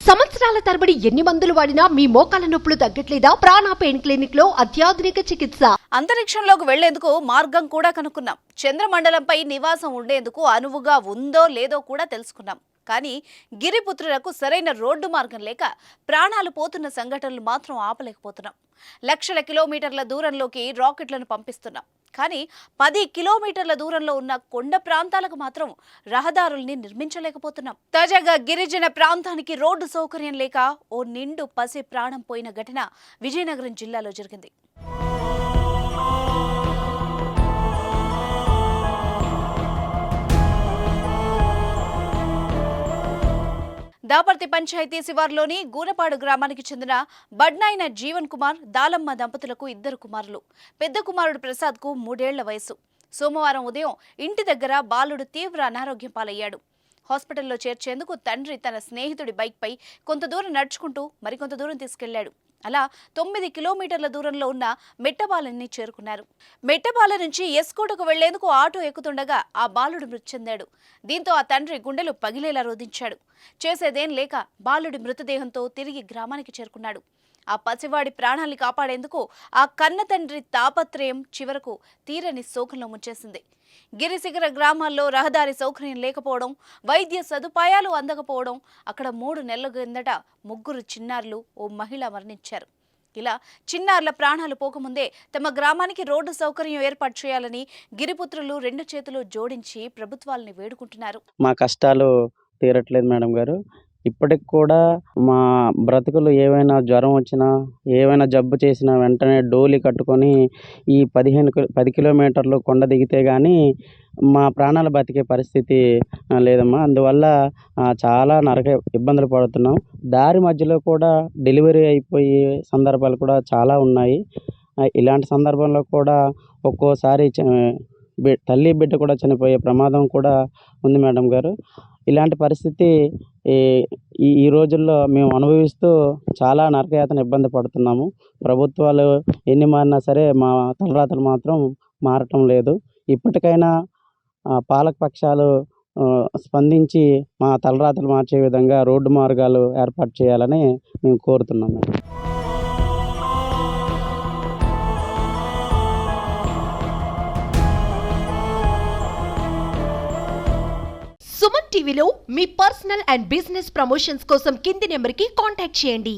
సంవత్సరాల తరబడి ఎన్ని మందులు వాడినా మీ మోకాల నొప్పులు తగ్గట్లేదా? ప్రాణ పెయిన్ క్లినిక్ లో అత్యాధునిక చికిత్స. అంతరిక్షంలోకి వెళ్లేందుకు మార్గం కూడా కనుక్కున్నాం. చంద్రమండలంపై నివాసం ఉండేందుకు అనువుగా ఉందో లేదో కూడా తెలుసుకున్నాం. కానీ గిరిపుత్రులకు సరైన రోడ్డు మార్గం లేక ప్రాణాలు పోతున్న సంఘటనలు మాత్రం ఆపలేకపోతున్నాం. లక్షల కిలోమీటర్ల దూరంలోకి రాకెట్లను పంపిస్తున్నాం. కానీ 10 కిలోమీటర్ల దూరంలో ఉన్న కొండ ప్రాంతాలకు మాత్రం రహదారుల్ని నిర్మించలేకపోతున్నాం. తాజాగా గిరిజన ప్రాంతానికి రోడ్డు సౌకర్యం లేక ఓ నిండు పసి ప్రాణం పోయిన ఘటన విజయనగరం జిల్లాలో జరిగింది. దాపర్తి పంచాయతీ శివార్లోని గూనపాడు గ్రామానికి చెందిన బడ్నాయన జీవన్ కుమార్, దాలమ్మ దంపతులకు 2 కుమారులు. పెద్ద కుమారుడు ప్రసాద్కు 3 ఏళ్ల వయసు. సోమవారం ఉదయం ఇంటి దగ్గర బాలుడు తీవ్ర అనారోగ్యం పాలయ్యాడు. హాస్పిటల్లో చేర్చేందుకు తండ్రి తన స్నేహితుడి బైక్పై కొంత దూరం నడుచుకుంటూ మరికొంత దూరం తీసుకెళ్లాడు. అలా 9 కిలోమీటర్ల దూరంలో ఉన్న మెట్టబాలెన్ని చేరుకున్నారు. మెట్టబాల నుంచి ఎస్కోటకు వెళ్లేందుకు ఆటో ఎక్కుతుండగా ఆ బాలుడు మృతి చెందాడు. దీంతో ఆ తండ్రి గుండెలు పగిలేలా రోధించాడు. చేసేదేం లేక బాలుడి మృతదేహంతో తిరిగి గ్రామానికి చేరుకున్నాడు. ఆ పసివాడి ప్రాణాల్ని కాపాడేందుకు ఆ కన్న తండ్రి తాపత్రయం చివరకు తీరని శోకంలో ముంచేసింది. గిరిశిఖర గ్రామాల్లో రహదారి సౌకర్యం లేకపోవడం, వైద్య సదుపాయాలు అందకపోవడం, అక్కడ 3 నెలల కిందట 3 చిన్నారులు, ఓ మహిళ మరణించారు. ఇలా చిన్నారుల ప్రాణాలు పోకముందే తమ గ్రామానికి రోడ్డు సౌకర్యం ఏర్పాటు చేయాలని గిరిపుత్రులు 2 చేతులు జోడించి ప్రభుత్వాలని వేడుకుంటున్నారు. మా కష్టాలు తీరట్లేదు మేడం గారు. ఇప్పటికి కూడా మా బ్రతుకులు ఏవైనా జ్వరం వచ్చినా, ఏవైనా జబ్బు చేసినా వెంటనే డోలి కట్టుకొని ఈ 10 కిలోమీటర్లు కొండ దిగితే కానీ మా ప్రాణాలు బతికే పరిస్థితి లేదమ్మా. అందువల్ల చాలా ఇబ్బందులు పడుతున్నాం. దారి మధ్యలో కూడా డెలివరీ అయిపోయే సందర్భాలు కూడా చాలా ఉన్నాయి. ఇలాంటి సందర్భంలో కూడా ఒక్కోసారి తల్లి బిడ్డ కూడా చనిపోయే ప్రమాదం కూడా ఉంది మేడం గారు. ఇలాంటి పరిస్థితి ఈ రోజుల్లో మేము అనుభవిస్తూ చాలా నరకయాతన ఇబ్బంది పడుతున్నాము. ప్రభుత్వాలు ఎన్ని మారినా సరే మా తలరాతలు మాత్రం మారటం లేదు. ఇప్పటికైనా పాలకపక్షాలు స్పందించి మా తలరాతలు మార్చే విధంగా రోడ్డు మార్గాలు ఏర్పాటు చేయాలని మేము కోరుతున్నాము. సుమన్ టీవీలో మీ పర్సనల్ అండ్ బిజినెస్ ప్రమోషన్స్ కోసం కింది నెంబర్కి కాంటాక్ట్ చేయండి.